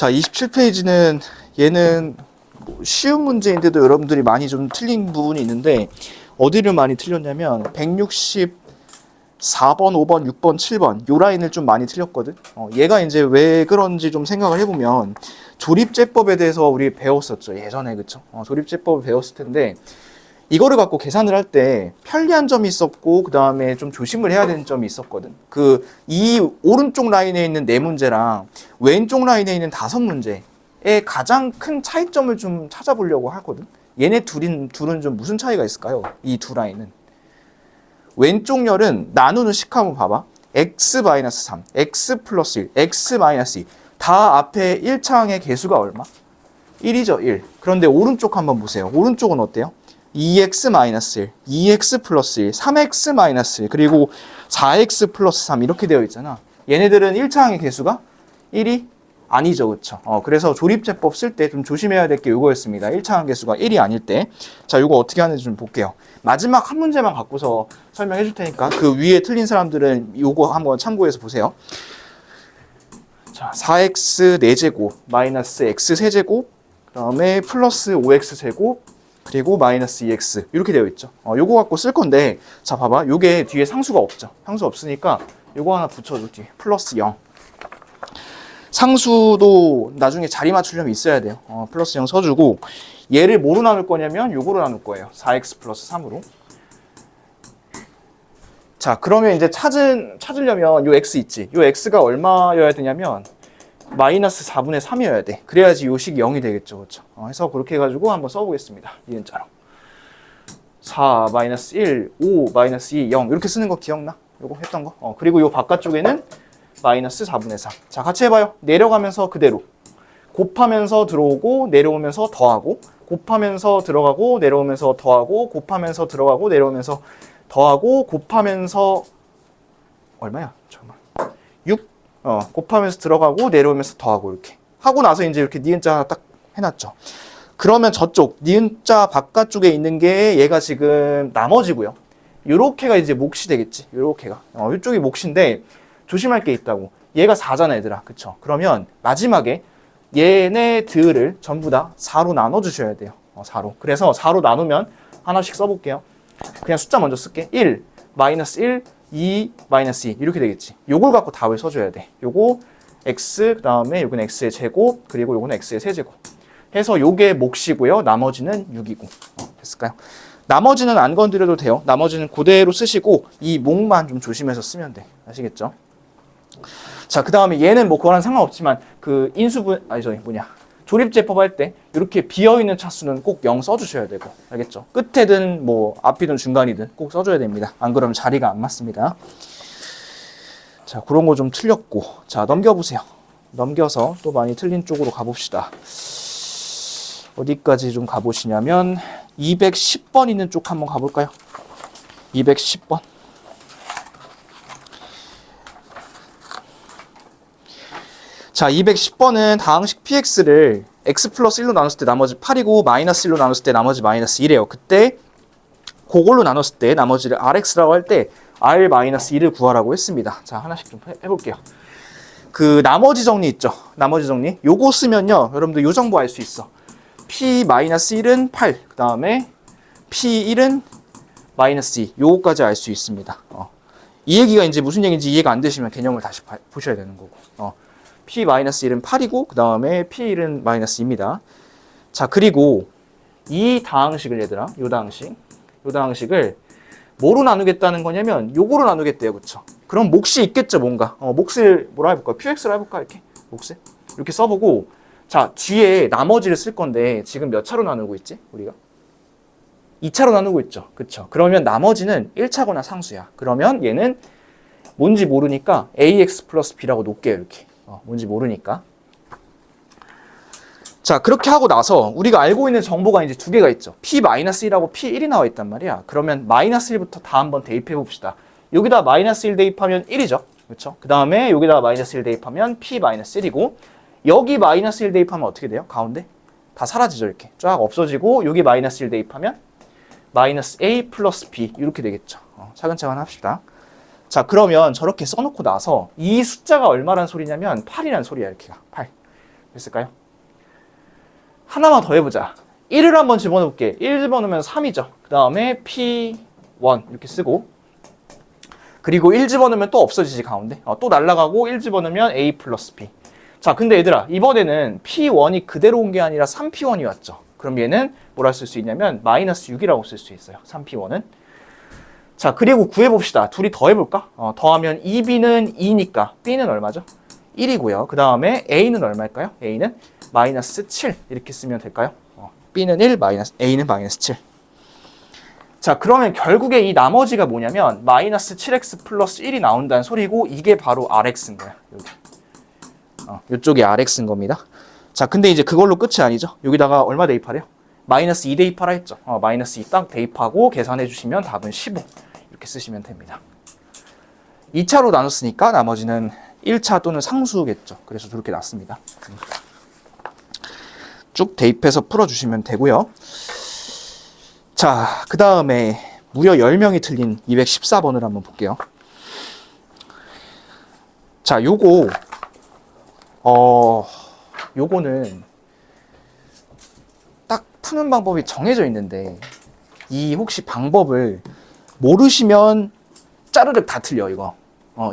자, 27페이지는 얘는 뭐 쉬운 문제인데도 여러분들이 많이 좀 틀린 부분이 있는데 어디를 많이 틀렸냐면 164번, 5번, 6번, 7번 요 라인을 좀 많이 틀렸거든. 얘가 이제 왜 그런지 좀 생각을 해보면 조립제법에 대해서 우리 배웠었죠. 예전에 그쵸? 조립제법을 배웠을 텐데 이거를 갖고 계산을 할 때 편리한 점이 있었고 그 다음에 좀 조심을 해야 되는 점이 있었거든. 이 오른쪽 라인에 있는 4문제랑 왼쪽 라인에 있는 5문제의 가장 큰 차이점을 좀 찾아보려고 하거든. 얘네 둘은 좀 무슨 차이가 있을까요? 이 두 라인은. 왼쪽 열은 나누는 식 한번 봐봐. x-3, x 플러스 1, x-2. 다 앞에 1차항의 개수가 얼마? 1이죠, 1. 그런데 오른쪽 한번 보세요. 오른쪽은 어때요? 2x-1, 2x 플러스 1, 3x-1, 그리고 4x 플러스 3 이렇게 되어 있잖아. 얘네들은 1차항의 개수가 1이 아니죠, 그쵸? 그래서 조립제법 쓸 때 좀 조심해야 될 게 이거였습니다. 1차항 개수가 1이 아닐 때. 자, 이거 어떻게 하는지 좀 볼게요. 마지막 한 문제만 갖고서 설명해 줄 테니까 그 위에 틀린 사람들은 이거 한번 참고해서 보세요. 자, 4x 4제곱 마이너스 x 세제곱 그 다음에 플러스 5x 세곱 그리고 마이너스 2x 이렇게 되어 있죠. 요거 갖고 쓸 건데 자 봐봐. 요게 뒤에 상수가 없죠. 상수 없으니까 요거 하나 붙여줘. 뒤에 플러스 0. 상수도 나중에 자리 맞추려면 있어야 돼요. 플러스 0 써주고 얘를 뭐로 나눌 거냐면 요거로 나눌 거예요. 4x 플러스 3으로. 자, 그러면 이제 찾으려면 요 x 있지. 요 x가 얼마여야 되냐면 마이너스 4분의 3이어야 돼. 그래야지 요 식이 0이 되겠죠. 그렇죠? 해서 그렇게 해가지고 한번 써보겠습니다. 이은자로. 4, 마이너스 1, 5, 마이너스 2, 0 이렇게 쓰는 거 기억나? 요거 했던 거. 그리고 요 바깥쪽에는 마이너스 4분의 3. 자, 같이 해봐요. 내려가면서 그대로. 곱하면서 들어오고 내려오면서 더하고 곱하면서 들어가고 내려오면서 더하고 곱하면서 들어가고 내려오면서 더하고 곱하면서 얼마야? 잠깐만. 6? 곱하면서 들어가고 내려오면서 더하고 이렇게 하고 나서 이제 이렇게 니은자 하나 딱 해놨죠. 그러면 저쪽 니은자 바깥쪽에 있는 게 얘가 지금 나머지고요. 요렇게가 이제 몫이 되겠지. 요렇게가. 이쪽이 몫인데 조심할 게 있다고. 얘가 4잖아, 얘들아. 그쵸? 그러면 마지막에 얘네들을 전부 다 4로 나눠주셔야 돼요. 4로. 그래서 4로 나누면 하나씩 써볼게요. 그냥 숫자 먼저 쓸게. 1, 마이너스 1, 2, 마이너스 2 이렇게 되겠지. 요걸 갖고 답을 써줘야 돼. 요거 x, 그 다음에 요건 x의 제곱, 그리고 요건 x의 세제곱 해서 요게 몫이고요. 나머지는 6이고. 됐을까요? 나머지는 안 건드려도 돼요. 나머지는 그대로 쓰시고 이 몫만 좀 조심해서 쓰면 돼. 아시겠죠? 자, 그 다음에 얘는 뭐 그거랑 상관없지만 그 인수분, 조립제법 할 때 이렇게 비어있는 차수는 꼭 0 써주셔야 되고, 알겠죠? 끝에든 뭐 앞이든 중간이든 꼭 써줘야 됩니다. 안 그러면 자리가 안 맞습니다. 자, 그런 거 좀 틀렸고, 자, 넘겨보세요. 넘겨서 또 많이 틀린 쪽으로 가봅시다. 어디까지 좀 가보시냐면 210번 있는 쪽 한번 가볼까요? 210번. 자, 210번은 다항식 px를 x 플러스 1로 나눴을 때 나머지 8이고 마이너스 1로 나눴을 때 나머지 마이너스 1이에요. 그때 그걸로 나눴을 때 나머지를 rx라고 할 때 r 마이너스 2를 구하라고 했습니다. 자, 하나씩 좀 해볼게요. 그 나머지 정리 있죠? 나머지 정리. 요거 쓰면요. 여러분들 요 정보 알 수 있어. p 마이너스 1은 8. 그 다음에 p1은 마이너스 2. 요거까지 알 수 있습니다. 이 얘기가 이제 무슨 얘기인지 이해가 안 되시면 개념을 다시 보셔야 되는 거고. p-1은 8이고 그 다음에 p1은 마이너스 2입니다. 자, 그리고 이 다항식을 얘들아, 요 다항식을 뭐로 나누겠다는 거냐면 요거로 나누겠대요. 그쵸? 그럼 몫이 있겠죠, 뭔가. 몫을 뭐라 해볼까? qx로 해볼까? 이렇게 몫을 이렇게 써보고, 자, 뒤에 나머지를 쓸 건데 지금 몇 차로 나누고 있지? 우리가 2차로 나누고 있죠. 그쵸? 그러면 나머지는 1차거나 상수야. 그러면 얘는 뭔지 모르니까 ax 플러스 b라고 놓을게요. 이렇게. 뭔지 모르니까. 자, 그렇게 하고 나서 우리가 알고 있는 정보가 이제 두 개가 있죠. p-1하고 p1이 나와 있단 말이야. 그러면 마이너스 1부터 다 한번 대입해 봅시다. 여기다 마이너스 1 대입하면 1이죠. 그렇죠? 그 다음에 여기다 마이너스 1 대입하면 p-1이고 여기 마이너스 1 대입하면 어떻게 돼요? 가운데 다 사라지죠. 이렇게 쫙 없어지고 여기 마이너스 1 대입하면 마이너스 a 플러스 b 이렇게 되겠죠. 차근차근 합시다. 자, 그러면 저렇게 써놓고 나서 이 숫자가 얼마란 소리냐면 8이란 소리야. 이렇게가 8. 됐을까요? 하나만 더 해보자. 1을 한번 집어넣을게. 1 집어넣으면 3이죠. 그 다음에 P1 이렇게 쓰고, 그리고 1 집어넣으면 또 없어지지 가운데. 또 날아가고 1 집어넣으면 A 플러스 B. 자, 근데 얘들아, 이번에는 P1이 그대로 온 게 아니라 3P1이 왔죠. 그럼 얘는 뭐라 쓸 수 있냐면 마이너스 6이라고 쓸 수 있어요. 3P1은. 자, 그리고 구해봅시다. 둘이 더해볼까? 더하면 2B는 2니까 B는 얼마죠? 1이고요. 그 다음에 A는 얼마일까요? A는 마이너스 7 이렇게 쓰면 될까요? B는 1, A는 마이너스 7. 자, 그러면 결국에 이 나머지가 뭐냐면 마이너스 7x 플러스 1이 나온다는 소리고, 이게 바로 RX인 거야. 여기. 이쪽이 RX인 겁니다. 자, 근데 이제 그걸로 끝이 아니죠. 여기다가 얼마 대입하래요? 마이너스 2 대입하라 했죠. 마이너스 2 딱 대입하고 계산해 주시면 답은 15 이렇게 쓰시면 됩니다. 2차로 나눴으니까 나머지는 1차 또는 상수겠죠. 그래서 저렇게 났습니다. 쭉 대입해서 풀어주시면 되고요. 자, 그 다음에 무려 10명이 틀린 214번을 한번 볼게요. 자, 요거는 딱 푸는 방법이 정해져 있는데, 이 혹시 방법을 모르시면 짜르륵 다 틀려, 이거.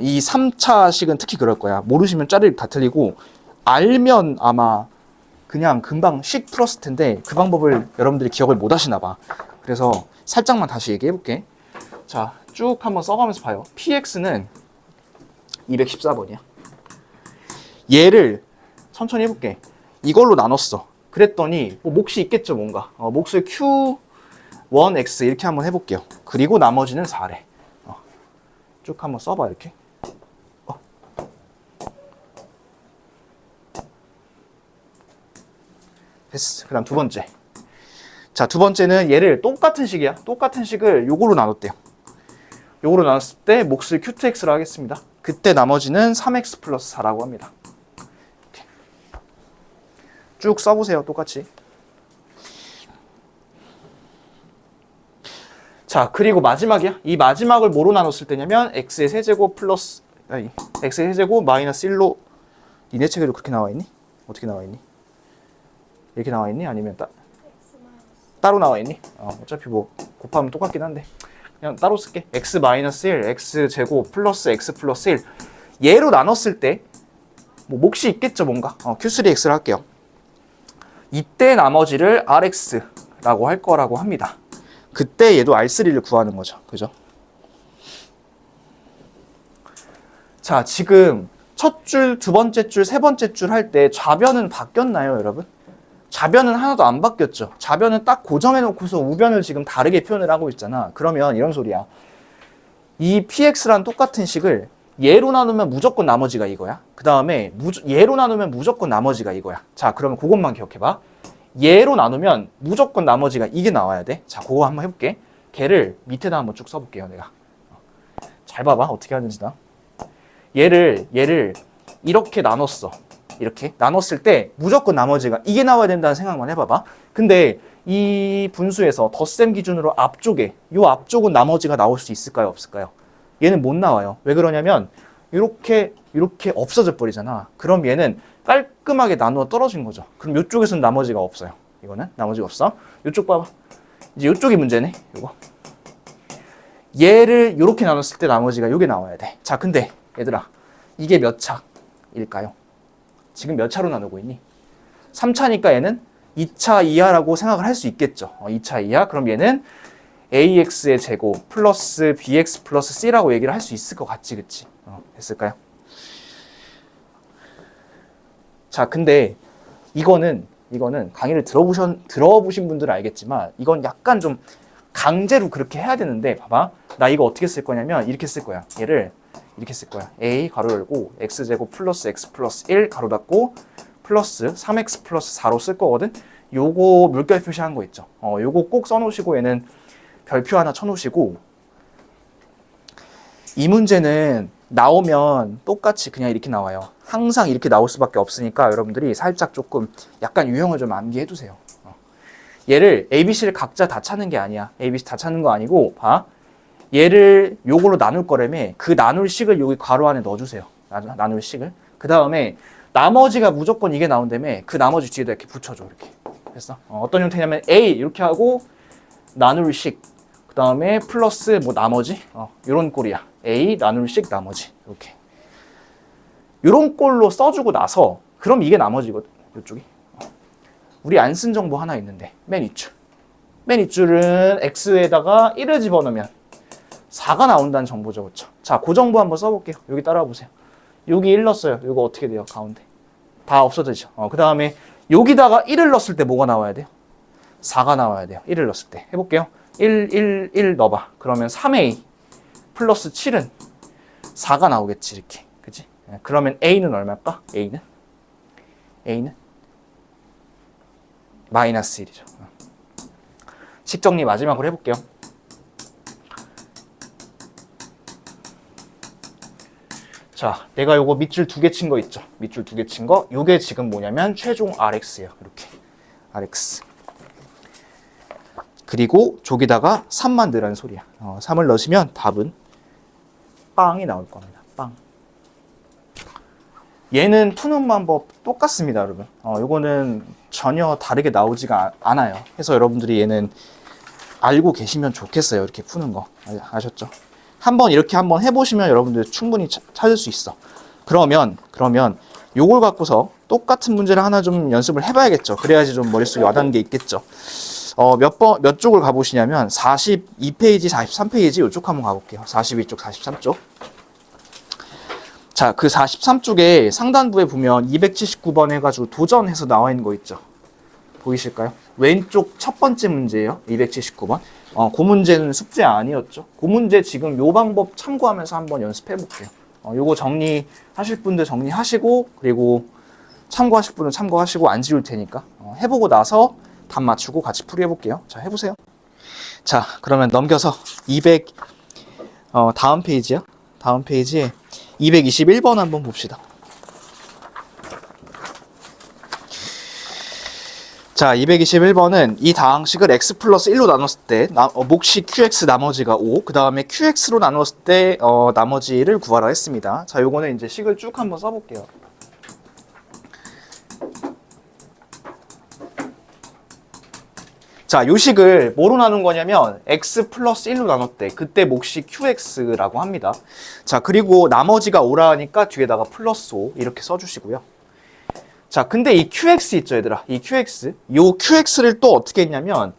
이 3차식은 특히 그럴 거야. 모르시면 짜르륵 다 틀리고, 알면 아마 그냥 금방 씩 풀었을 텐데, 그 방법을 여러분들이 기억을 못 하시나 봐. 그래서 살짝만 다시 얘기해 볼게. 자, 쭉 한번 써가면서 봐요. PX는 214번이야. 얘를 천천히 해볼게. 이걸로 나눴어. 그랬더니 뭐 몫이 있겠죠, 뭔가. 몫을 Q1X 이렇게 한번 해볼게요. 그리고 나머지는 4래. 쭉 한번 써봐, 이렇게. 됐어. 그 다음 두 번째. 자, 두 번째는 얘를 똑같은 식이야. 똑같은 식을 요걸로 나눴대요. 요걸로 나눴을 때 몫을 Q2X로 하겠습니다. 그때 나머지는 3X 플러스 4라고 합니다. 이렇게. 쭉 써보세요, 똑같이. 자, 그리고 마지막이야. 이 마지막을 뭐로 나눴을 때냐면 X의 세제곱 플러스, X의 세제곱 마이너스 1로. 니네 책에도 그렇게 나와있니? 어떻게 나와있니? 이렇게 나와있니? 아니면 따로 나와있니? 어차피 뭐 곱하면 똑같긴 한데 그냥 따로 쓸게. x 마이너스 1, x 제곱 플러스 x 플러스 1. 얘로 나눴을 때 뭐 몫이 있겠죠, 뭔가. Q3x를 할게요. 이때 나머지를 rx라고 할 거라고 합니다. 그때 얘도 r3를 구하는 거죠. 그죠? 자, 지금 첫 줄, 두 번째 줄, 세 번째 줄 할 때 좌변은 바뀌었나요, 여러분? 좌변은 하나도 안 바뀌었죠. 좌변은 딱 고정해놓고서 우변을 지금 다르게 표현을 하고 있잖아. 그러면 이런 소리야. 이 px랑 똑같은 식을 얘로 나누면 무조건 나머지가 이거야. 그 다음에 얘로 나누면 무조건 나머지가 이거야. 자, 그러면 그것만 기억해봐. 얘로 나누면 무조건 나머지가 이게 나와야 돼. 자, 그거 한번 해볼게. 걔를 밑에다 한번 쭉 써볼게요, 내가. 잘 봐봐, 어떻게 하는지 나. 얘를 이렇게 나눴어. 이렇게 나눴을 때 무조건 나머지가 이게 나와야 된다는 생각만 해봐봐. 근데 이 분수에서 덧셈 기준으로 앞쪽에, 요 앞쪽은 나머지가 나올 수 있을까요, 없을까요? 얘는 못 나와요. 왜 그러냐면 이렇게 없어져 버리잖아. 그럼 얘는 깔끔하게 나누어 떨어진 거죠. 그럼 이쪽에서는 나머지가 없어요. 이거는 나머지가 없어. 이쪽 봐봐. 이제 이쪽이 문제네. 이거. 얘를 이렇게 나눴을 때 나머지가 요게 나와야 돼. 자, 근데 얘들아, 이게 몇 차일까요? 지금 몇 차로 나누고 있니? 3차니까 얘는 2차 이하라고 생각을 할 수 있겠죠. 2차 이하. 그럼 얘는 AX의 제곱 플러스 BX 플러스 C라고 얘기를 할 수 있을 것 같지, 그치? 됐을까요? 자, 근데 이거는 강의를 들어보신 분들은 알겠지만 이건 약간 좀 강제로 그렇게 해야 되는데, 봐봐. 나 이거 어떻게 쓸 거냐면 이렇게 쓸 거야. 얘를 이렇게 쓸 거야. A 가로 열고 x제곱 플러스 x 플러스 1 가로 닫고 플러스 3x 플러스 4로 쓸 거거든. 요거 물결 표시한 거 있죠. 요거 꼭 써놓으시고 얘는 별표 하나 쳐놓으시고, 이 문제는 나오면 똑같이 그냥 이렇게 나와요. 항상 이렇게 나올 수밖에 없으니까 여러분들이 살짝 조금 약간 유형을 좀 암기해 두세요. 얘를 ABC를 각자 다 찾는 게 아니야. ABC 다 찾는 거 아니고, 봐. 얘를 요걸로 나눌 거라며 그 나눌 식을 여기 괄호 안에 넣어주세요. 나눌 식을. 그 다음에 나머지가 무조건 이게 나온다며 그 나머지 뒤에다 이렇게 붙여줘. 이렇게. 됐어? 어떤 형태냐면 A 이렇게 하고 나눌식 그 다음에 플러스 뭐 나머지 요런 꼴이야. A 나눌식 나머지 이렇게 요런 꼴로 써주고 나서 그럼 이게 나머지거든. 이쪽이 우리 안 쓴 정보 하나 있는데 맨 윗줄은 X에다가 1을 집어넣으면 4가 나온다는 정보죠. 그렇죠? 자, 그 정보 한번 써볼게요. 여기 따라와 보세요. 여기 1 넣었어요. 이거 어떻게 돼요? 가운데 다 없어지죠. 그 다음에 여기다가 1을 넣었을 때 뭐가 나와야 돼요? 4가 나와야 돼요. 1을 넣었을 때 해볼게요. 1 넣어봐. 그러면 3A 플러스 7은 4가 나오겠지. 이렇게 그치? 그러면 A는 얼마일까? A는 마이너스 1이죠. 식정리 마지막으로 해볼게요. 자, 내가 요거 밑줄 2개 친 거 있죠? 밑줄 2개 친 거. 요게 지금 뭐냐면 최종 RX예요. 이렇게 RX. 그리고 저기다가 3만 넣으라는 소리야. 3을 넣으시면 답은 빵이 나올 겁니다. 빵. 얘는 푸는 방법 똑같습니다, 여러분. 요거는 전혀 다르게 나오지가 않아요. 그래서 여러분들이 얘는 알고 계시면 좋겠어요. 이렇게 푸는 거. 아셨죠? 한번 이렇게 한번 해보시면 여러분들 충분히 찾을 수 있어. 그러면 요걸 갖고서 똑같은 문제를 하나 좀 연습을 해봐야겠죠. 그래야지 좀 머릿속에 와닿는 게 있겠죠. 몇 쪽을 가보시냐면 42페이지, 43페이지 이쪽 한번 가볼게요. 42쪽, 43쪽. 자, 그 43쪽에 상단부에 보면 279번 해가지고 도전해서 나와 있는 거 있죠. 보이실까요? 왼쪽 첫 번째 문제예요. 279번. 그 문제는 숙제 아니었죠. 그 문제 지금 요 방법 참고하면서 한번 연습해 볼게요. 요거 정리하실 분들 정리하시고, 그리고 참고하실 분은 참고하시고 안 지울 테니까 해보고 나서 답 맞추고 같이 풀이 해볼게요. 자, 해보세요. 자, 그러면 넘겨서 다음 페이지요. 다음 페이지에 221번 한번 봅시다. 자, 221번은 이 다항식을 x 플러스 1로 나눴을 때 몫이 qx 나머지가 5, 그 다음에 qx로 나눴을 때 나머지를 구하라 했습니다. 자, 요거는 이제 식을 쭉 한번 써볼게요. 자, 요 식을 뭐로 나눈 거냐면 x 플러스 1로 나눴대. 그때 몫이 qx라고 합니다. 자, 그리고 나머지가 5라 하니까 뒤에다가 플러스 5 이렇게 써주시고요. 자, 근데 이 qx 있죠, 얘들아. 이 qx. 요 qx를 또 어떻게 했냐면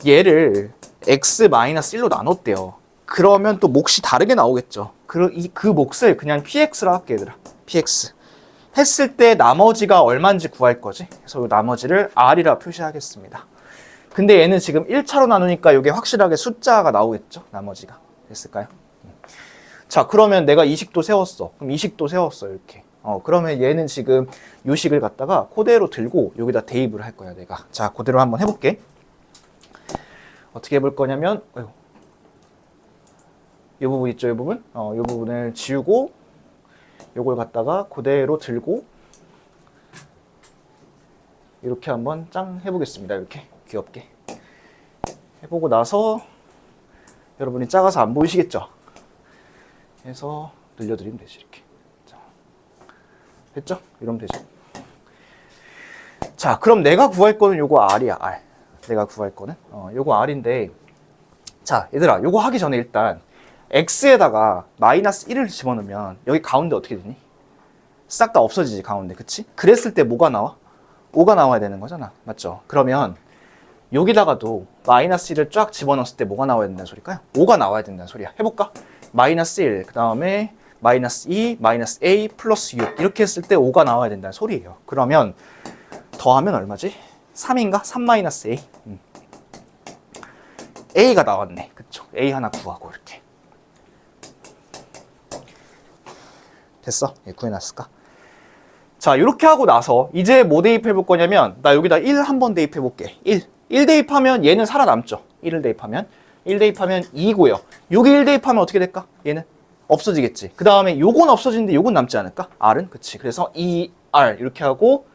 얘를 x-1로 나눴대요. 그러면 또 몫이 다르게 나오겠죠. 그 몫을 그냥 px라 할게, 얘들아. px. 했을 때 나머지가 얼마인지 구할 거지. 그래서 이 나머지를 r이라 표시하겠습니다. 근데 얘는 지금 1차로 나누니까 이게 확실하게 숫자가 나오겠죠? 나머지가. 됐을까요? 자, 그러면 내가 이 식도 세웠어. 그럼 이 식도 세웠어, 이렇게. 그러면 얘는 지금 요 식을 갖다가 그대로 들고 여기다 대입을 할 거야, 내가. 자, 그대로 한번 해볼게. 어떻게 해볼 거냐면, 이 부분 있죠, 이 부분? 이 부분을 지우고, 요걸 갖다가 그대로 들고, 이렇게 한번 짱 해보겠습니다, 이렇게. 귀엽게 해보고 나서 여러분이 작아서 안 보이시겠죠? 해서 늘려드리면 되지. 이렇게. 자, 됐죠? 이러면 되죠. 자, 그럼 내가 구할 거는 요거 R이야. R. 내가 구할 거는 요거 R인데, 자, 얘들아, 요거 하기 전에 일단 X에다가 마이너스 1을 집어넣으면 여기 가운데 어떻게 되니? 싹 다 없어지지, 가운데. 그치? 그랬을 때 뭐가 나와? 5가 나와야 되는 거잖아. 맞죠? 그러면 여기다가도 마이너스 1을 쫙 집어넣었을 때 뭐가 나와야 된다는 소리일까요? 5가 나와야 된다는 소리야. 해볼까? 마이너스 1, 그 다음에 마이너스 2, 마이너스 A, 플러스 6 이렇게 했을 때 5가 나와야 된다는 소리예요. 그러면 더하면 얼마지? 3인가? 3 마이너스 A. A가 나왔네. 그쵸? A 하나 구하고 이렇게. 됐어? 예, 구해놨을까? 자, 이렇게 하고 나서 이제 뭐 대입해 볼 거냐면 나 여기다 1 한번 대입해 볼게. 1 대입하면 얘는 살아남죠. 1을 대입하면 1 대입하면 2고요. 여기 1 대입하면 어떻게 될까? 얘는 없어지겠지. 그 다음에 요건 없어지는데 요건 남지 않을까? R은? 그치. 그래서 2R 이렇게 하고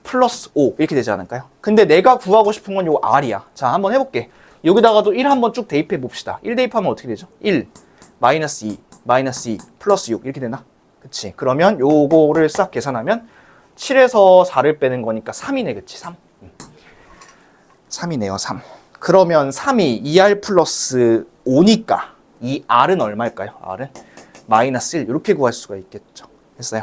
플러스 5 이렇게 되지 않을까요? 근데 내가 구하고 싶은 건 요 R이야. 자, 한번 해볼게. 여기다가도 1 한번 쭉 대입해 봅시다. 1 대입하면 어떻게 되죠? 1, 마이너스 2, 마이너스 2, 플러스 6 이렇게 되나? 그치? 그러면 요거를 싹 계산하면 7에서 4를 빼는 거니까 3이네, 그치? 3. 3이네요, 3. 그러면 3이 2R 플러스 5니까 이 R은 얼마일까요? R은 마이너스 1 이렇게 구할 수가 있겠죠. 됐어요?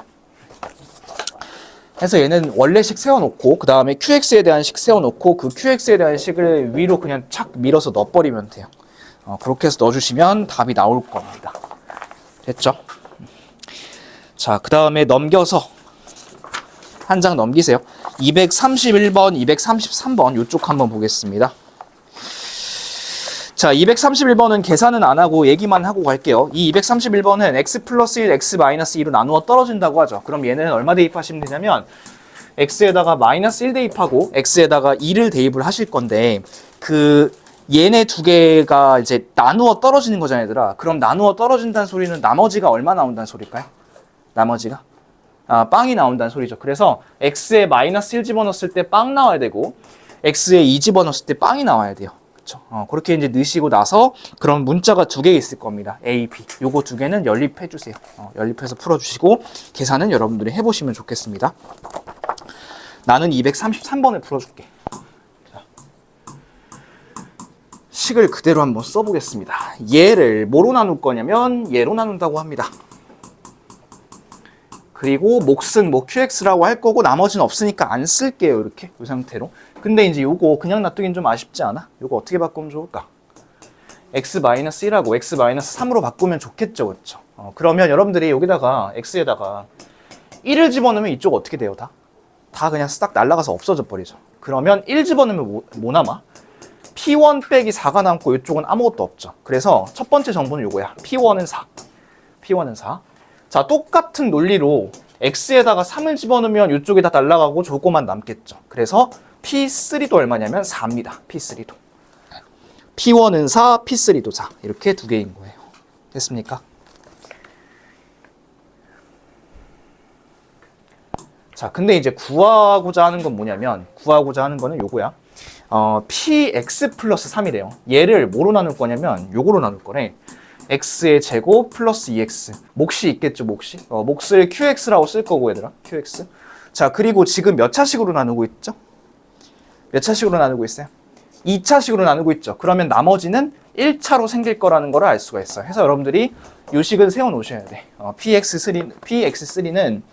그래서 얘는 원래식 세워놓고 그 다음에 QX에 대한 식 세워놓고 그 QX에 대한 식을 위로 그냥 착 밀어서 넣어버리면 돼요. 그렇게 해서 넣어주시면 답이 나올 겁니다. 됐죠? 자, 그 다음에 넘겨서 한 장 넘기세요. 231번, 233번 이쪽 한번 보겠습니다. 자, 231번은 계산은 안 하고 얘기만 하고 갈게요. 이 231번은 x 플러스 1, x 마이너스 2로 나누어 떨어진다고 하죠. 그럼 얘는 얼마 대입하시면 되냐면 x에다가 마이너스 1 대입하고 x에다가 2를 대입을 하실 건데 그 얘네 두 개가 이제 나누어 떨어지는 거잖아요, 얘들아. 그럼 나누어 떨어진다는 소리는 나머지가 얼마 나온다는 소릴까요? 나머지가? 빵이 나온다는 소리죠. 그래서 x에 마이너스 1 집어넣었을 때 빵 나와야 되고 x에 2 집어넣었을 때 빵이 나와야 돼요. 그렇죠? 그렇게 이제 넣으시고 나서 그런 문자가 두 개 있을 겁니다. A, B. 요거 두 개는 연립해 주세요. 연립해서 풀어주시고 계산은 여러분들이 해보시면 좋겠습니다. 나는 233번을 풀어줄게. 자, 식을 그대로 한번 써보겠습니다. 얘를 뭐로 나눌 거냐면 얘로 나눈다고 합니다. 그리고 몫은 뭐 QX라고 할 거고 나머지는 없으니까 안 쓸게요. 이렇게 이 상태로. 근데 이제 요거 그냥 놔두긴 좀 아쉽지 않아? 요거 어떻게 바꾸면 좋을까? x-1하고 x-3으로 바꾸면 좋겠죠. 그렇죠? 그러면 여러분들이 여기다가 x에다가 1을 집어넣으면 이쪽 어떻게 돼요? 다 그냥 싹 날아가서 없어져 버리죠. 그러면 1 집어넣으면 뭐 남아? P1 빼기 4가 남고 이쪽은 아무것도 없죠. 그래서 첫 번째 정보는 요거야. P1은 4. P1은 4. 자, 똑같은 논리로 x에다가 3을 집어넣으면 이쪽이 다 날아가고 저거만 남겠죠. 그래서 P3도 얼마냐면 4입니다. P3도. P1은 4, P3도 4. 이렇게 두 개인 거예요. 됐습니까? 자, 근데 이제 구하고자 하는 건 뭐냐면 구하고자 하는 거는 요거야. PX 플러스 3이래요. 얘를 뭐로 나눌 거냐면 요거로 나눌 거래. x의 제곱 플러스 2x. 몫이 있겠죠, 몫이. 몫을 qx라고 쓸 거고, 얘들아. qx. 자, 그리고 지금 몇 차식으로 나누고 있죠? 몇 차식으로 나누고 있어요? 2차식으로 나누고 있죠. 그러면 나머지는 1차로 생길 거라는 걸 알 수가 있어요. 그래서 여러분들이 요 식은 세워 놓으셔야 돼. px3는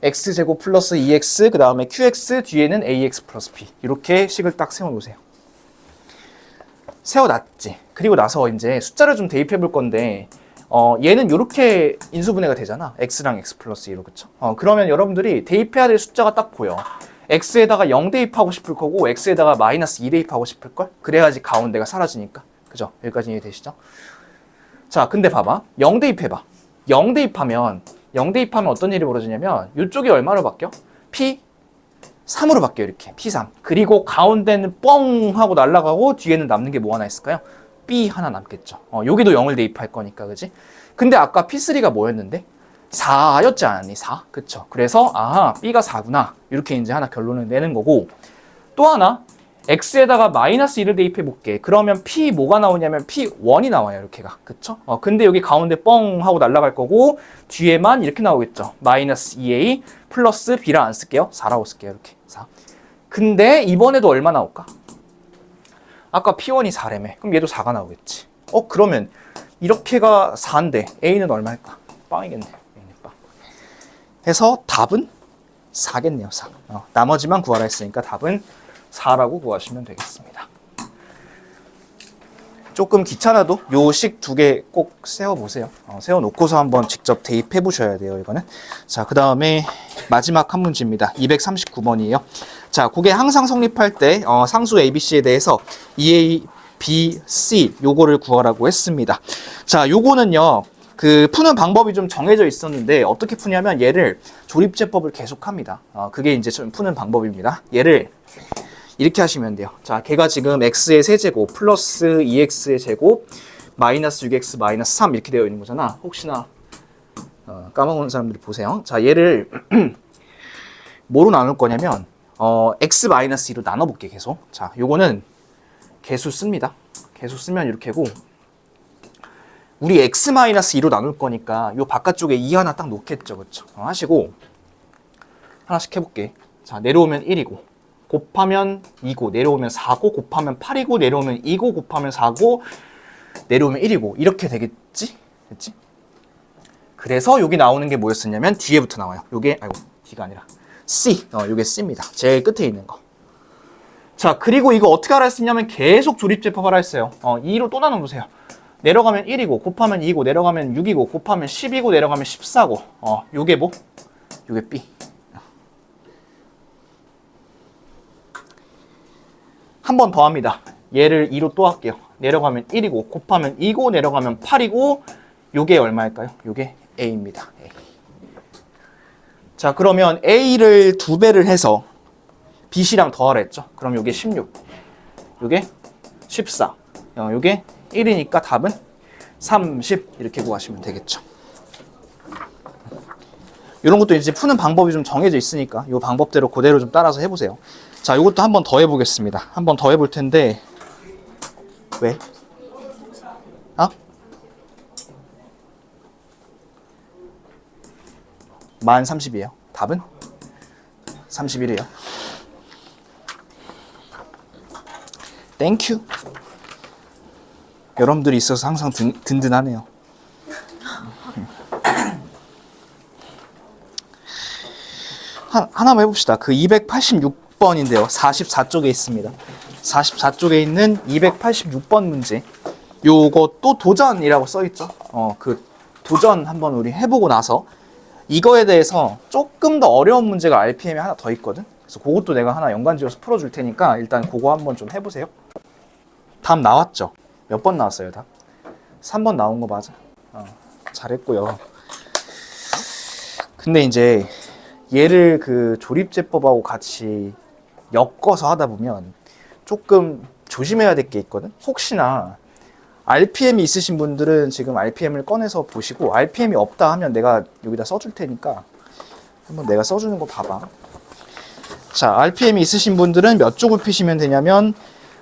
x제곱 플러스 2x, 그 다음에 qx, 뒤에는 ax 플러스 b. 이렇게 식을 딱 세워 놓으세요. 세워놨지. 그리고 나서 이제 숫자를 좀 대입해 볼 건데 얘는 이렇게 인수분해가 되잖아. x랑 x 플러스 2로. 그쵸? 그러면 여러분들이 대입해야 될 숫자가 딱 보여. x에다가 0 대입하고 싶을 거고 x에다가 마이너스 2 대입하고 싶을 걸. 그래야지 가운데가 사라지니까. 그죠? 여기까지 이해되시죠? 자, 근데 봐봐. 0 대입해봐. 0 대입하면 어떤 일이 벌어지냐면 이쪽이 얼마로 바뀌어? P3으로 바뀌어요. 이렇게 P3. 그리고 가운데는 뻥 하고 날아가고 뒤에는 남는 게 뭐 하나 있을까요? B 하나 남겠죠. 여기도 0을 대입할 거니까, 그지? 근데 아까 P3가 뭐였는데? 4였지 않았니? 4. 그쵸? 그래서 B가 4구나. 이렇게 이제 하나 결론을 내는 거고, 또 하나 x에다가 마이너스 1을 대입해 볼게. 그러면 P 뭐가 나오냐면 P1이 나와요. 이렇게가. 그쵸? 근데 여기 가운데 뻥 하고 날아갈 거고 뒤에만 이렇게 나오겠죠. 마이너스 2a 플러스 b라 안 쓸게요. 4라고 쓸게요. 이렇게 4. 근데 이번에도 얼마 나올까? 아까 P1이 4라며. 그럼 얘도 4가 나오겠지. 그러면 이렇게가 4인데 a는 얼마일까? 빵이겠네. a는 빵. 해서 답은 4겠네요. 4. 나머지만 구하라 했으니까 답은 4라고 구하시면 되겠습니다. 조금 귀찮아도 요 식 두 개 꼭 세워보세요. 세워놓고서 한번 직접 대입해 보셔야 돼요, 이거는. 자, 그 다음에 마지막 한 문제입니다. 239번이에요. 자, 그게 항상 성립할 때 상수 ABC에 대해서 EA, B, C 요거를 구하라고 했습니다. 자, 요거는요. 그 푸는 방법이 좀 정해져 있었는데 어떻게 푸냐면 얘를 조립제법을 계속합니다. 그게 이제 좀 푸는 방법입니다. 얘를 이렇게 하시면 돼요. 자, 걔가 지금 x의 세제곱 플러스 2x의 제곱 마이너스 6x 마이너스 3 이렇게 되어 있는 거잖아. 혹시나 까먹은 사람들이 보세요. 자, 얘를 뭐로 나눌 거냐면 x 마이너스 2로 나눠볼게 계속. 자, 요거는 개수 씁니다. 개수 쓰면 이렇게고 우리 x-2로 나눌 거니까 요 바깥쪽에 2 하나 딱 놓겠죠. 그쵸? 하시고 하나씩 해볼게. 자, 내려오면 1이고 곱하면 2고 내려오면 4고 곱하면 8이고 내려오면 2고 곱하면 4고 내려오면 1이고 이렇게 되겠지? 됐지? 그래서 여기 나오는 게 뭐였었냐면 뒤에부터 나와요. 요게 아이고 D가 아니라 C. 요게 C입니다. 제일 끝에 있는 거. 자, 그리고 이거 어떻게 알아 했었냐면 계속 조립제법 하라 했어요. 2로 또 나눠보세요. 내려가면 1이고 곱하면 2고 내려가면 6이고 곱하면 10이고 내려가면 14고 요게 뭐? 요게 B. 한 번 더 합니다. 얘를 2로 또 할게요. 내려가면 1이고 곱하면 2고 내려가면 8이고 요게 얼마일까요? 요게 A입니다. A. 자, 그러면 A를 2배를 해서 BC랑 더하라 했죠? 그럼 요게 16, 요게 14, 요게 1이니까 답은 30 이렇게 구하시면 되겠죠. 이런 것도 이제 푸는 방법이 좀 정해져 있으니까 이 방법대로 그대로 좀 따라서 해보세요. 자, 이것도 한 번 더 해보겠습니다. 한 번 더 해볼 텐데 왜? 만 30이에요. 답은 31이에요. 땡큐. 여러분들이 있어서 항상 든든하네요. 하나만 해봅시다. 그 286번인데요. 44쪽에 있습니다. 44쪽에 있는 286번 문제. 요것도 도전이라고 써있죠. 그 도전 한번 우리 해보고 나서 이거에 대해서 조금 더 어려운 문제가 RPM에 하나 더 있거든. 그래서 그것도 내가 하나 연관지어서 풀어줄 테니까 일단 그거 한번 좀 해보세요. 답 나왔죠? 몇 번 나왔어요, 답? 3번 나온 거 맞아. 잘했고요. 근데 이제 얘를 그 조립제법하고 같이 엮어서 하다 보면 조금 조심해야 될 게 있거든. 혹시나 RPM이 있으신 분들은 지금 RPM을 꺼내서 보시고 RPM이 없다 하면 내가 여기다 써줄 테니까 한번 내가 써주는 거 봐봐. 자, RPM이 있으신 분들은 몇 쪽을 피시면 되냐면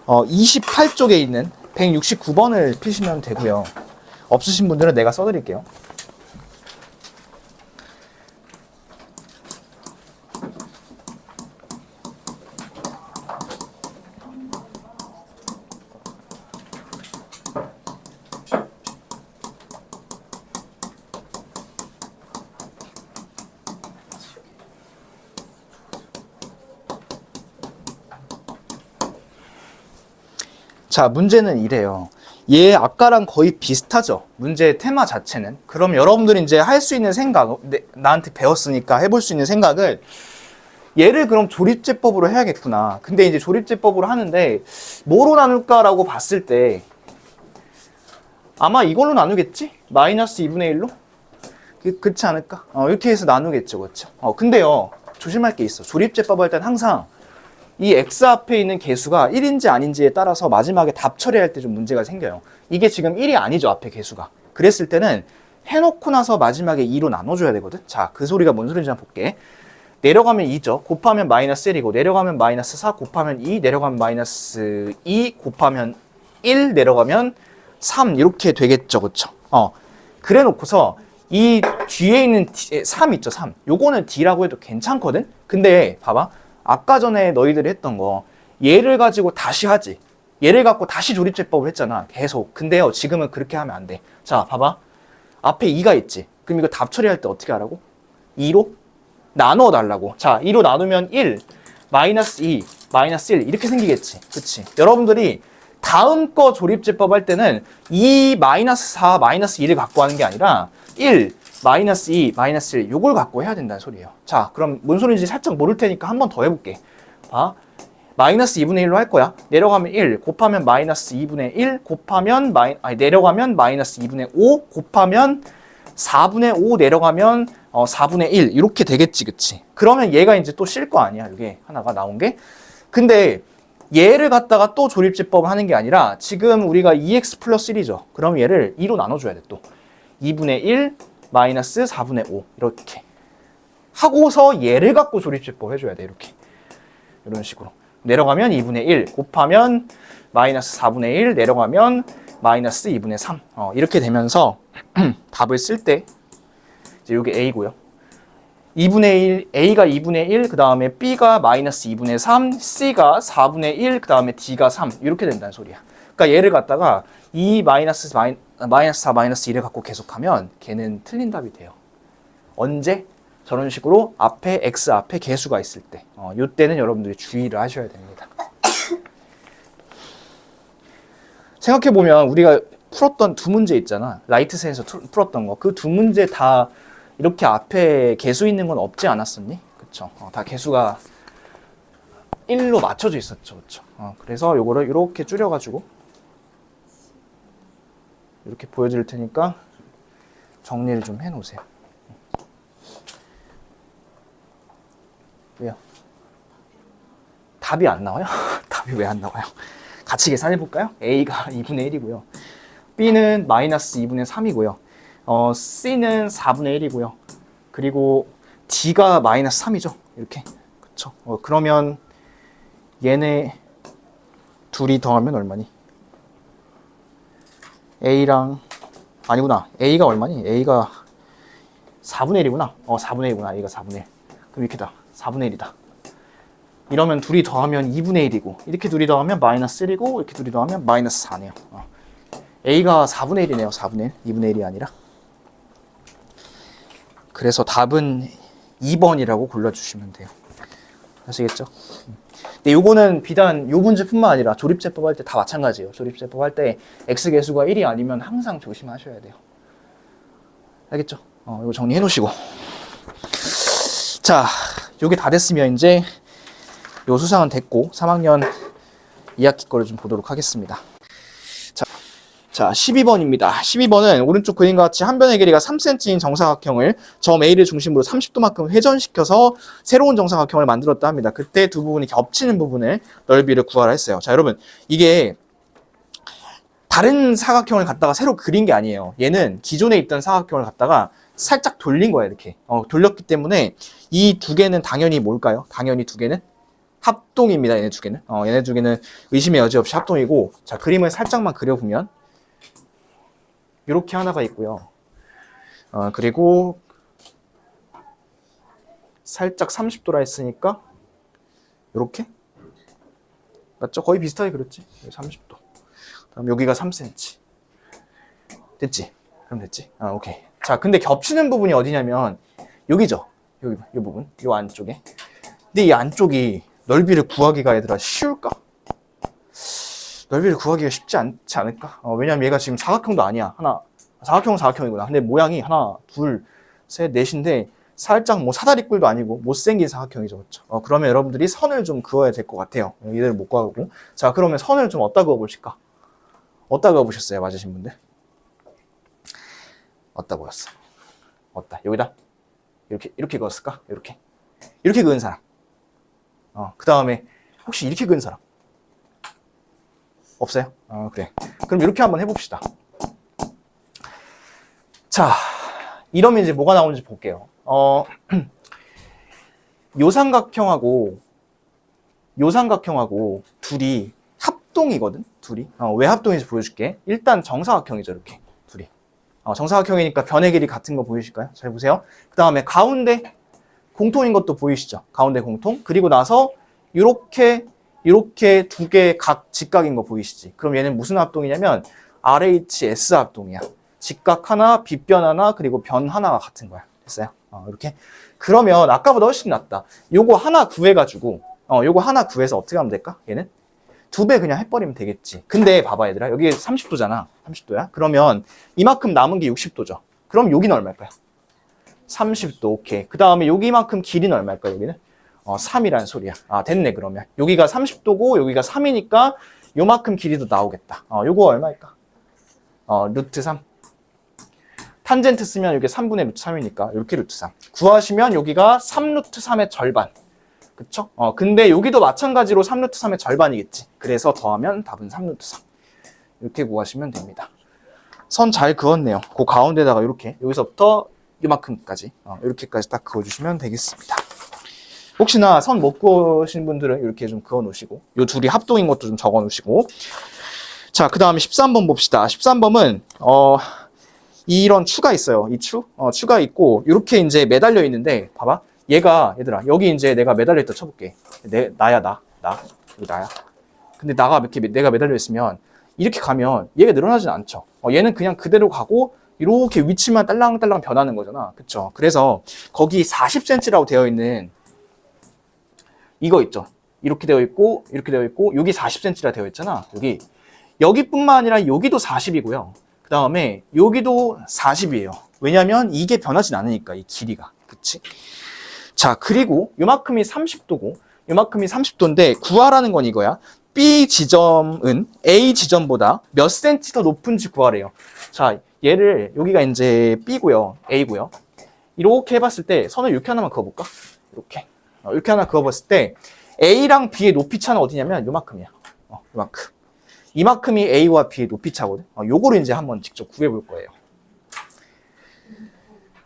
28쪽에 있는 169번을 피시면 되고요. 없으신 분들은 내가 써드릴게요. 자, 문제는 이래요. 얘 아까랑 거의 비슷하죠? 문제의 테마 자체는. 그럼 여러분들이 이제 할 수 있는 생각, 나한테 배웠으니까 해볼 수 있는 생각을 얘를 그럼 조립제법으로 해야겠구나. 근데 이제 조립제법으로 하는데 뭐로 나눌까라고 봤을 때 아마 이걸로 나누겠지? 마이너스 2분의 1로? 그렇지 않을까? 이렇게 해서 나누겠죠. 그렇죠? 근데요, 조심할 게 있어. 조립제법 할 땐 항상 이 x 앞에 있는 개수가 1인지 아닌지에 따라서 마지막에 답 처리할 때 좀 문제가 생겨요. 이게 지금 1이 아니죠, 앞에 개수가. 그랬을 때는 해놓고 나서 마지막에 2로 나눠줘야 되거든. 자, 그 소리가 뭔 소리인지 한번 볼게. 내려가면 2죠. 곱하면 마이너스 1이고 내려가면 마이너스 4 곱하면 2 내려가면 마이너스 2 곱하면 1 내려가면 3 이렇게 되겠죠. 그쵸? 그래 놓고서 이 뒤에 있는 3 있죠. 3. 요거는 D라고 해도 괜찮거든. 근데 봐봐. 아까 전에 너희들이 했던 거 얘를 가지고 다시 하지. 얘를 갖고 다시 조립제법을 했잖아. 계속. 근데요, 지금은 그렇게 하면 안 돼. 자, 봐봐. 앞에 2가 있지. 그럼 이거 답 처리할 때 어떻게 하라고? 2로 나누어 달라고. 자, 2로 나누면 1, 마이너스 2, 마이너스 1 이렇게 생기겠지. 그치? 여러분들이 다음 거 조립제법 할 때는 2, 마이너스 4, 마이너스 2를 갖고 하는 게 아니라 1, 마이너스 2, 마이너스 1 요걸 갖고 해야 된다는 소리예요. 자, 그럼 뭔 소리인지 살짝 모를 테니까 한 번 더 해볼게. 봐. 마이너스 2분의 1로 할 거야. 내려가면 1, 곱하면 마이너스 2분의 1, 곱하면 내려가면 마이너스 2분의 5, 곱하면 4분의 5 내려가면 4분의 1 이렇게 되겠지, 그치? 그러면 얘가 이제 또 실 거 아니야, 이게 하나가 나온 게. 근데 얘를 갖다가 또 조립제법을 하는 게 아니라 지금 우리가 2x 플러스 1이죠. 그럼 얘를 2로 나눠줘야 돼, 또. 2분의 1 마이너스 4분의 5 이렇게 하고서 얘를 갖고 조립제법 해줘야 돼. 이렇게 이런 식으로 내려가면 2분의 1 곱하면 마이너스 4분의 1 내려가면 마이너스 2분의 3 이렇게 되면서 답을 쓸 때 이제 이게 A고요. 2분의 1, A가 2분의 1, 그 다음에 B가 마이너스 2분의 3, C가 4분의 1, 그 다음에 D가 3 이렇게 된다는 소리야. 그러니까 얘를 갖다가 2 마이너스 4 마이너스 1을 갖고 계속하면 걔는 틀린 답이 돼요. 언제? 저런 식으로 앞에 X 앞에 개수가 있을 때 이때는 여러분들이 주의를 하셔야 됩니다. 생각해보면 우리가 풀었던 두 문제 있잖아. 라이트센에서 풀었던 거. 그 두 문제 다 이렇게 앞에 개수 있는 건 없지 않았었니? 그쵸? 다 개수가 1로 맞춰져 있었죠. 그쵸? 그래서 요거를 이렇게 줄여가지고 이렇게 보여드릴 테니까 정리를 좀 해놓으세요. 왜요? 답이 안 나와요? 답이 왜 안 나와요? 같이 계산해볼까요? A가 2분의 1이고요. B는 마이너스 2분의 3이고요. C는 4분의 1이고요. 그리고 D가 마이너스 3이죠. 이렇게. 그쵸? 그러면 얘네 둘이 더하면 얼마니? A랑 아니구나. A가 얼마니? A가 4분의 1이구나. 4분의 1이구나. A가 4분의 1. 그럼 이렇게다. 4분의 1이다. 이러면 둘이 더하면 2분의 1이고 이렇게 둘이 더하면 마이너스 1이고 이렇게 둘이 더하면 마이너스 4네요. A가 4분의 1이네요. 4분의 1. 2분의 1이 아니라. 그래서 답은 2번이라고 골라주시면 돼요. 아시겠죠? 근데 요거는 비단 요 문제뿐만 아니라 조립제법 할 때 다 마찬가지예요. 조립제법 할 때 X개수가 1이 아니면 항상 조심하셔야 돼요. 알겠죠? 이거 정리해 놓으시고. 자, 요게 다 됐으면 이제 요 수상은 됐고 3학년 2학기 거를 좀 보도록 하겠습니다. 자, 12번입니다. 12번은 오른쪽 그림과 같이 한 변의 길이가 3cm인 정사각형을 점 A를 중심으로 30도만큼 회전시켜서 새로운 정사각형을 만들었다 합니다. 그때 두 부분이 겹치는 부분의 넓이를 구하라 했어요. 자, 여러분 이게 다른 사각형을 갖다가 새로 그린 게 아니에요. 얘는 기존에 있던 사각형을 갖다가 살짝 돌린 거야. 이렇게 돌렸기 때문에 이 두 개는 당연히 뭘까요? 당연히 두 개는 합동입니다. 얘네 두 개는 얘네 두 개는 의심의 여지 없이 합동이고, 자, 그림을 살짝만 그려보면 이렇게 하나가 있고요. 그리고 살짝 30도라 했으니까 이렇게 맞죠? 거의 비슷하게 그렸지? 30도. 그럼 여기가 3cm. 됐지? 그럼 됐지? 오케이. 자, 근데 겹치는 부분이 어디냐면 여기죠. 여기 이 부분, 이 안쪽에. 근데 이 안쪽이 넓이를 구하기가 얘들아 쉬울까? 넓이를 구하기가 쉽지 않지 않을까? 왜냐면 얘가 지금 사각형도 아니야. 사각형은 사각형이구나. 근데 모양이 하나, 둘, 셋, 넷인데 살짝 뭐 사다리꼴도 아니고 못생긴 사각형이죠. 그렇죠? 그러면 여러분들이 선을 좀 그어야 될 것 같아요. 얘를 못 구하고. 자, 그러면 선을 좀 어디다 그어보실까? 어디다 그어보셨어요? 맞으신 분들? 어디다 그었어? 어디다? 여기다? 이렇게 그었을까? 이렇게 그은 사람. 그 다음에 혹시 이렇게 그은 사람? 없어요? 그래. 그럼 이렇게 한번 해봅시다. 자, 이러면 이제 뭐가 나오는지 볼게요. 요 삼각형하고 둘이 합동이거든? 둘이. 왜 합동인지 보여줄게. 일단 정사각형이죠, 이렇게. 둘이. 정사각형이니까 변의 길이 같은 거 보이실까요? 잘 보세요. 그 다음에 가운데 공통인 것도 보이시죠? 가운데 공통. 그리고 나서 이렇게 두 개 각 직각인 거 보이시지? 그럼 얘는 무슨 합동이냐면 RHS 합동이야. 직각 하나, 빗변 하나, 그리고 변 하나가 같은 거야. 됐어요? 이렇게. 그러면 아까보다 훨씬 낫다. 요거 하나 구해가지고, 요거 하나 구해서 어떻게 하면 될까? 얘는? 2배 그냥 해버리면 되겠지. 근데 봐봐, 얘들아. 여기 30도잖아. 30도야. 그러면 이만큼 남은 게 60도죠. 그럼 여기는 얼마일까요? 30도. 오케이. 그 다음에 여기만큼 길이는 얼마일까요? 여기는? 3이란 소리야. 됐네, 그러면. 여기가 30도고, 여기가 3이니까 요만큼 길이도 나오겠다. 요거 얼마일까? 루트 3. 탄젠트 쓰면 이게 3분의 루트 3이니까 이렇게 루트 3. 구하시면 여기가 3 루트 3의 절반. 그쵸? 근데 여기도 마찬가지로 3 루트 3의 절반이겠지. 그래서 더하면 답은 3 루트 3. 이렇게 구하시면 됩니다. 선 잘 그었네요. 그 가운데다가 이렇게, 여기서부터 이만큼까지, 이렇게까지 딱 그어주시면 되겠습니다. 혹시나 선 못 그으신 분들은 이렇게 좀 그어 놓으시고, 요 둘이 합동인 것도 좀 적어 놓으시고. 자, 그 다음에 13번 봅시다. 13번은, 이런 추가 있어요. 이 추가 있고, 이렇게 이제 매달려 있는데, 봐봐. 얘들아, 여기 이제 내가 매달려 있다 쳐볼게. 나야. 여기 나야. 근데 내가 매달려 있으면, 이렇게 가면 얘가 늘어나진 않죠. 얘는 그냥 그대로 가고, 이렇게 위치만 딸랑딸랑 변하는 거잖아. 그쵸? 그래서, 거기 40cm라고 되어 있는, 이거 있죠. 이렇게 되어 있고, 여기 40cm라 되어 있잖아. 여기뿐만 아니라 여기도 40이고요. 그 다음에 여기도 40이에요. 왜냐면 이게 변하진 않으니까, 이 길이가. 그치? 자, 그리고 요만큼이 30도고, 요만큼이 30도인데 구하라는 건 이거야. B 지점은 A 지점보다 몇 cm 더 높은지 구하래요. 자, 얘를 여기가 이제 B고요, A고요. 이렇게 해봤을 때 선을 이렇게 하나만 그어볼까? 이렇게 하나 그어봤을 때 A랑 B의 높이 차는 어디냐면 요만큼이야. 요만큼. 이만큼이 A와 B의 높이 차거든. 요거를 이제 한번 직접 구해볼 거예요.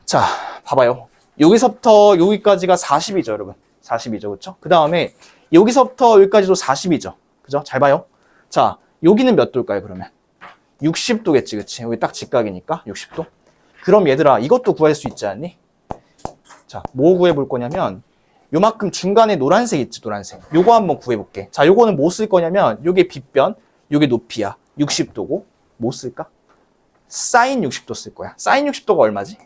자, 봐봐요. 여기서부터 여기까지가 40이죠, 여러분. 40이죠, 그렇죠? 그 다음에 여기서부터 여기까지도 40이죠. 그죠? 잘 봐요. 자, 여기는 몇 도일까요, 그러면? 60도겠지, 그치? 여기 딱 직각이니까 60도. 그럼 얘들아, 이것도 구할 수 있지 않니? 자, 뭐 구해볼 거냐면 요만큼 중간에 노란색 있지, 노란색. 요거 한번 구해볼게. 자, 요거는 뭐 쓸 거냐면 요게 빗변, 요게 높이야. 60도고 뭐 쓸까? 사인 60도 쓸 거야. 사인 60도가 얼마지?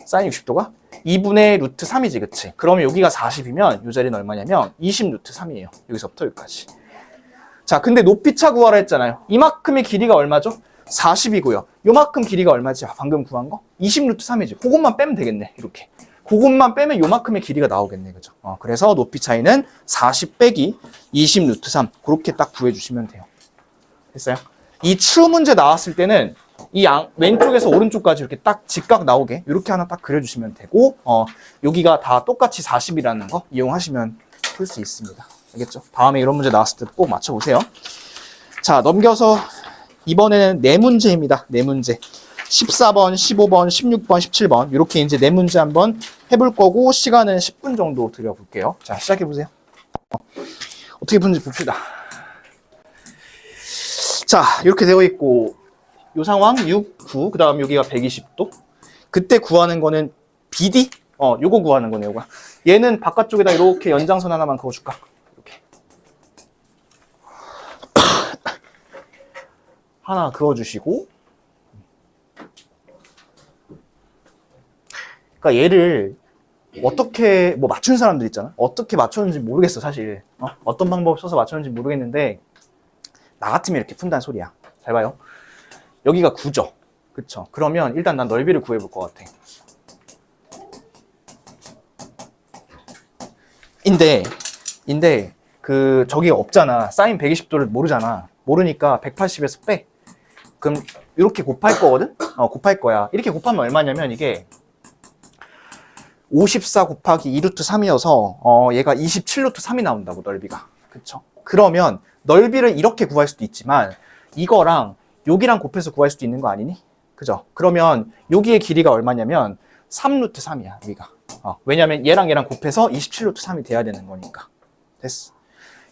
사인 60도가 2분의 루트 3이지, 그치? 그러면 여기가 40이면 이 자리는 얼마냐면 20 루트 3이에요. 여기서부터 여기까지. 자, 근데 높이차 구하라 했잖아요. 이만큼의 길이가 얼마죠? 40이고요. 요만큼 길이가 얼마지? 방금 구한 거? 20 루트 3이지. 그것만 빼면 되겠네, 이렇게. 그것만 빼면 요만큼의 길이가 나오겠네, 그죠? 그래서 높이 차이는 40 빼기 20 루트 3. 그렇게 딱 구해주시면 돼요. 됐어요? 이 추 문제 나왔을 때는 이 왼쪽에서 오른쪽까지 이렇게 딱 직각 나오게 이렇게 하나 딱 그려주시면 되고, 여기가 다 똑같이 40이라는 거 이용하시면 풀 수 있습니다. 알겠죠? 다음에 이런 문제 나왔을 때 꼭 맞춰보세요. 자, 넘겨서 이번에는 네 문제입니다. 네 문제. 14번, 15번, 16번, 17번 이렇게 이제 네 문제 한번 해볼 거고 시간은 10분 정도 드려볼게요. 자, 시작해보세요. 어떻게 푸는지 봅시다. 자, 이렇게 되어 있고 요 상황 6, 9, 그 다음 여기가 120도. 그때 구하는 거는 BD? 요거 구하는 거네요, 요거. 얘는 바깥쪽에다 이렇게 연장선 하나만 그어줄까? 이렇게. 하나 그어주시고. 그러니까 얘를 어떻게, 뭐 맞춘 사람들 있잖아? 어떻게 맞췄는지 모르겠어, 사실. 어떤 방법 써서 맞췄는지 모르겠는데, 나 같으면 이렇게 푼다는 소리야. 잘 봐요. 여기가 9죠. 그쵸? 그러면 일단 난 넓이를 구해볼 것 같아. 저기가 없잖아. 사인 120도를 모르잖아. 모르니까 180에서 빼. 그럼 이렇게 곱할 거거든? 곱할 거야. 이렇게 곱하면 얼마냐면 이게 54 곱하기 2루트 3이어서 얘가 27루트 3이 나온다고, 넓이가. 그쵸? 그러면 넓이를 이렇게 구할 수도 있지만 이거랑 여기랑 곱해서 구할 수도 있는 거 아니니? 그죠? 그러면 여기의 길이가 얼마냐면 3루트 3이야, 여기가. 왜냐면 얘랑 곱해서 27루트 3이 돼야 되는 거니까. 됐어.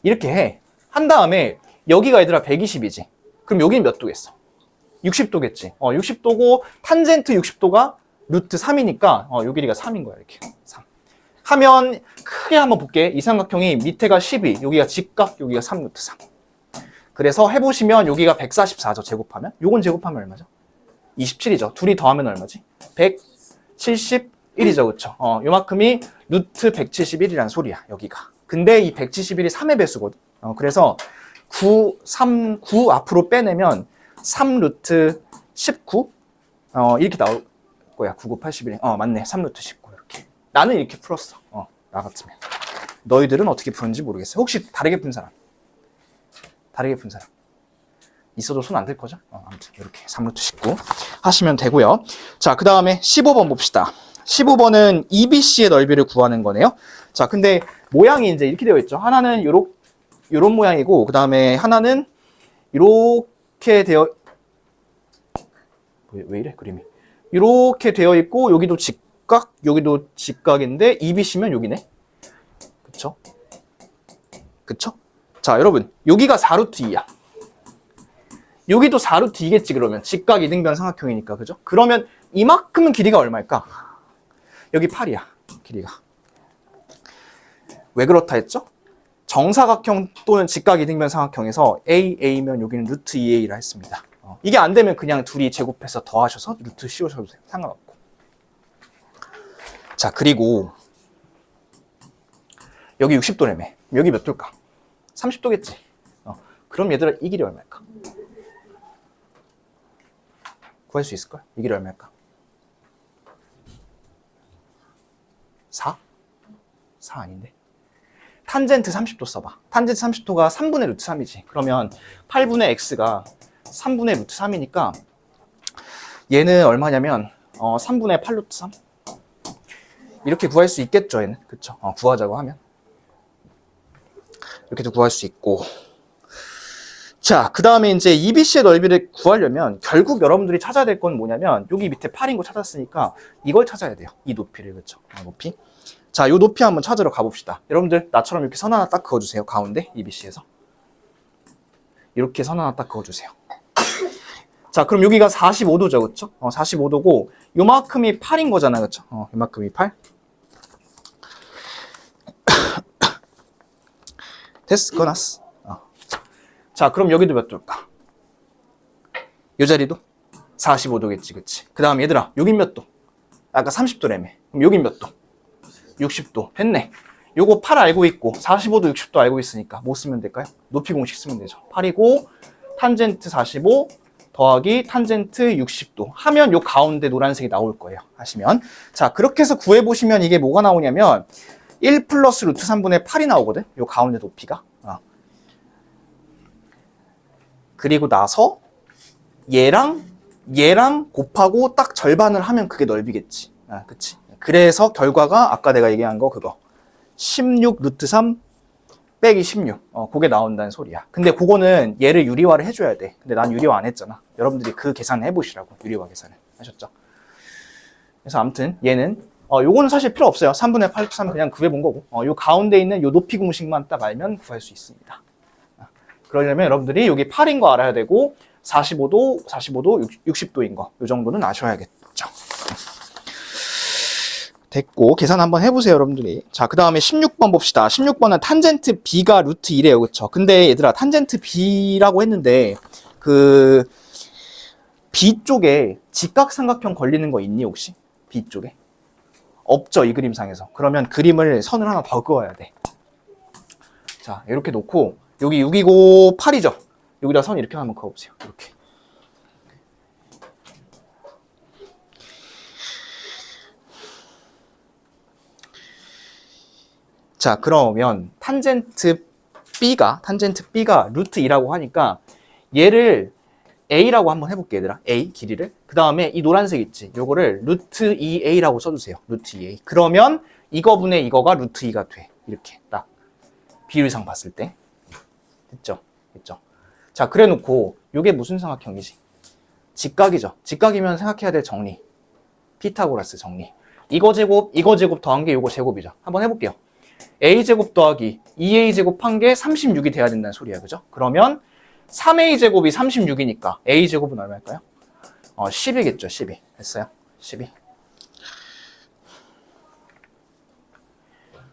이렇게 해. 한 다음에 여기가 얘들아 120이지. 그럼 여기는 몇 도겠어? 60도겠지. 60도고 탄젠트 60도가 루트 3이니까 요 길이가 3인 거야, 이렇게. 3. 하면 크게 한번 볼게. 이 삼각형이 밑에가 12, 여기가 직각, 여기가 3루트 3. 그래서 해보시면 여기가 144죠, 제곱하면. 요건 제곱하면 얼마죠? 27이죠. 둘이 더하면 얼마지? 171이죠, 그쵸? 요만큼이 루트 171이란 소리야, 여기가. 근데 이 171이 3의 배수거든. 그래서 9 앞으로 빼내면 3 루트 19? 이렇게 나올 거야. 9, 9, 81. 맞네. 3 루트 19. 이렇게. 나는 이렇게 풀었어. 나 같으면. 너희들은 어떻게 푸는지 모르겠어. 혹시 다르게 푼 사람? 다르게 푼 사람? 있어도 손 안 들 거죠? 아무튼 이렇게 3 루트 19 하시면 되고요. 자, 그 다음에 15번 봅시다. 15번은 EBC의 넓이를 구하는 거네요. 자, 근데 모양이 이제 이렇게 되어 있죠. 하나는 요런 모양이고, 그 다음에 하나는 이렇게 되어, 왜 이래, 그림이. 이렇게 되어 있고, 여기도 직각, 여기도 직각인데, EBC면 여기네. 그쵸? 그쵸? 자, 여러분, 여기가 4루트 2야. 여기도 4루트 2겠지 그러면. 직각 이등변 삼각형이니까. 그죠? 그러면 이만큼은 길이가 얼마일까? 여기 8이야. 길이가. 왜 그렇다 했죠? 정사각형 또는 직각 이등변 삼각형에서 A면 여기는 루트 2A라 했습니다. 이게 안 되면 그냥 둘이 제곱해서 더하셔서 루트 씌우셔도 돼요. 상관없고. 자, 그리고 여기 60도라며. 여기 몇 도일까? 30도겠지. 그럼 얘들아 이 길이 얼마일까? 구할 수 있을걸? 이 길이 얼마일까? 4? 4 아닌데? 탄젠트 30도 써봐. 탄젠트 30도가 3분의 루트 3이지. 그러면 8분의 x가 3분의 루트 3이니까 얘는 얼마냐면 3분의 8 루트 3? 이렇게 구할 수 있겠죠, 얘는. 그쵸? 구하자고 하면. 이렇게도 구할 수 있고. 자, 그 다음에 이제 EBC의 넓이를 구하려면 결국 여러분들이 찾아야 될 건 뭐냐면 여기 밑에 8인 거 찾았으니까 이걸 찾아야 돼요. 이 높이를. 그쵸? 높이. 자, 요 높이 한번 찾으러 가봅시다. 여러분들 나처럼 이렇게 선 하나 딱 그어주세요. 가운데 EBC에서. 이렇게 선 하나 딱 그어주세요. 자, 그럼 여기가 45도죠. 그쵸? 45도고 요만큼이 8인 거잖아. 그쵸? 요만큼이 8. 됐어. 꺼놨어. 자, 그럼 여기도 몇 도일까? 요 자리도 45도겠지. 그치? 그 다음 얘들아 여긴 몇 도? 아까 30도라며. 그럼 여긴 몇 도? 60도. 됐네. 요거 8 알고 있고 45도 60도 알고 있으니까 뭐 쓰면 될까요? 높이 공식 쓰면 되죠. 8이고 탄젠트 45 더하기 탄젠트 60도 하면 요 가운데 노란색이 나올 거예요. 하시면. 자, 그렇게 해서 구해보시면 이게 뭐가 나오냐면 1 플러스 루트 3분의 8이 나오거든. 요 가운데 높이가. 그리고 나서 얘랑 곱하고 딱 절반을 하면 그게 넓이겠지. 그치? 그래서 결과가 아까 내가 얘기한 거 그거 16 루트 3 빼기 16 그게 나온다는 소리야. 근데 그거는 얘를 유리화를 해줘야 돼. 근데 난 유리화 안 했잖아. 여러분들이 그 계산을 해보시라고. 유리화 계산을 하셨죠? 그래서 아무튼 얘는 요거는 사실 필요 없어요. 3분의 8 루트 3 그냥 구해본 거고 요 가운데 있는 요 높이 공식만 딱 알면 구할 수 있습니다. 그러려면 여러분들이 여기 8인 거 알아야 되고 45도, 60도인 거 요 정도는 아셔야겠죠. 됐고 계산 한번 해보세요 여러분들이. 자, 그 다음에 16번 봅시다. 16번은 탄젠트 B가 루트 1이에요. 그쵸? 근데 얘들아 탄젠트 B라고 했는데 그 B 쪽에 직각삼각형 걸리는 거 있니 혹시? B 쪽에? 없죠 이 그림상에서. 그러면 그림을 선을 하나 더 그어야 돼. 자, 이렇게 놓고 여기 6이고 8이죠? 여기다 선 이렇게 한번 그어보세요. 이렇게. 자, 그러면 탄젠트 B가 루트 2라고 하니까 얘를 A라고 한번 해볼게 얘들아. A 길이를. 그 다음에 이 노란색 있지? 요거를 루트 2A라고 써주세요. 루트 2A. 그러면 이거분의 이거가 루트 2가 돼. 이렇게 딱 비율상 봤을 때. 됐죠? 됐죠? 자, 그래 놓고 요게 무슨 삼각형이지? 직각이죠. 직각이면 생각해야 될 정리. 피타고라스 정리. 이거 제곱 더한 게 요거 제곱이죠. 한번 해볼게요. a제곱 더하기 2a제곱 한 게 36이 돼야 된다는 소리야. 그죠? 그러면 3a제곱이 36이니까 a제곱은 얼마일까요? 10이겠죠. 12. 됐어요? 12.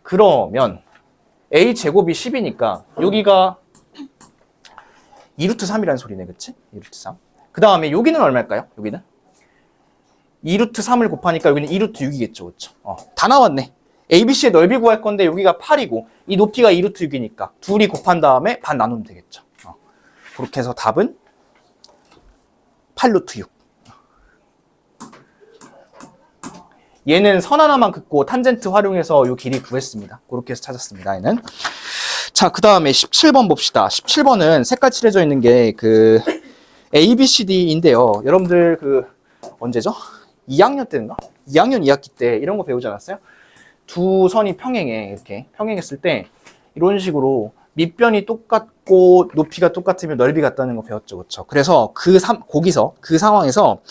그러면 a제곱이 10이니까 여기가 2루트 3이라는 소리네. 그치? 2루트 3. 그 다음에 여기는 얼마일까요? 여기는? 2루트 3을 곱하니까 여기는 2루트 6이겠죠. 그쵸? 다 나왔네. ABC의 넓이 구할 건데 여기가 8이고 이 높이가 2루트 6이니까 둘이 곱한 다음에 반 나누면 되겠죠. 그렇게 해서 답은 8루트 6. 얘는 선 하나만 긋고 탄젠트 활용해서 이 길이 구했습니다. 그렇게 해서 찾았습니다. 얘는. 자, 그 다음에 17번 봅시다. 17번은 색깔 칠해져 있는 게 그 ABCD인데요. 여러분들 그 언제죠? 2학년 때인가? 2학년 2학기 때 이런 거 배우지 않았어요? 두 선이 평행해. 이렇게 평행했을 때 이런 식으로 밑변이 똑같고 높이가 똑같으면 넓이 같다는 거 배웠죠. 그렇죠? 그래서 거기서 그 상황에서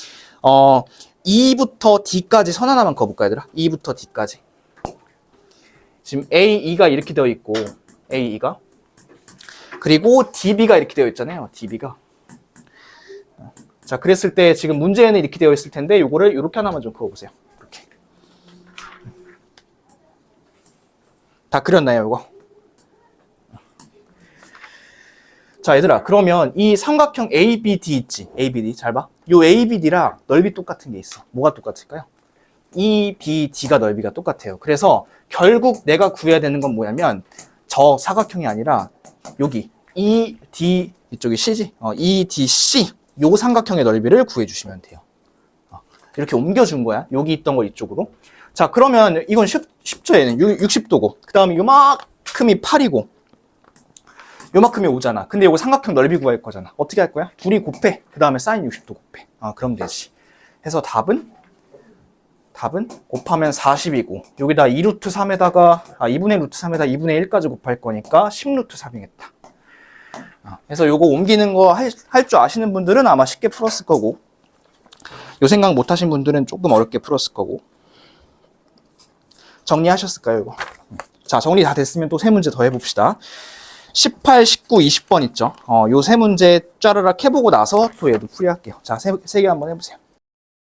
2부터 D까지 선 하나만 그어볼까 얘들아? 2부터 D까지. 지금 AE가 이렇게 되어 있고 AE가 그리고 DB가 이렇게 되어 있잖아요. DB가 자, 그랬을 때 지금 문제에는 이렇게 되어 있을 텐데 요거를 이렇게 하나만 좀 그어보세요. 이렇게. 다 그렸나요, 이거? 자, 얘들아, 그러면 이 삼각형 ABD 있지? ABD, 잘 봐. 요 ABD랑 넓이 똑같은 게 있어. 뭐가 똑같을까요? EBD가 넓이가 똑같아요. 그래서 결국 내가 구해야 되는 건 뭐냐면 저 사각형이 아니라 여기 ED, 이쪽이 C지? EDC, 요 삼각형의 넓이를 구해주시면 돼요. 이렇게 옮겨준 거야. 여기 있던 걸 이쪽으로. 자, 그러면 이건 쉽죠, 얘는. 60도고. 그 다음에 요만큼이 8이고. 요만큼이 5잖아. 근데 이거 삼각형 넓이 구할 거잖아. 어떻게 할 거야? 둘이 곱해. 그 다음에 사인 60도 곱해. 그럼 되지. 해서 답은 곱하면 40이고, 여기다 2루트 3에다가, 2분의 루트 3에다 2분의 1까지 곱할 거니까 10루트 3이겠다. 그래서 요거 옮기는 거 할 줄 아시는 분들은 아마 쉽게 풀었을 거고, 요 생각 못 하신 분들은 조금 어렵게 풀었을 거고. 정리하셨을까요, 이거? 자, 정리 다 됐으면 또 세 문제 더 해봅시다. 18, 19, 20번 있죠? 요 세 문제 짜르락 해보고 나서 또 얘도 풀이할게요. 자, 세 개 한번 해보세요.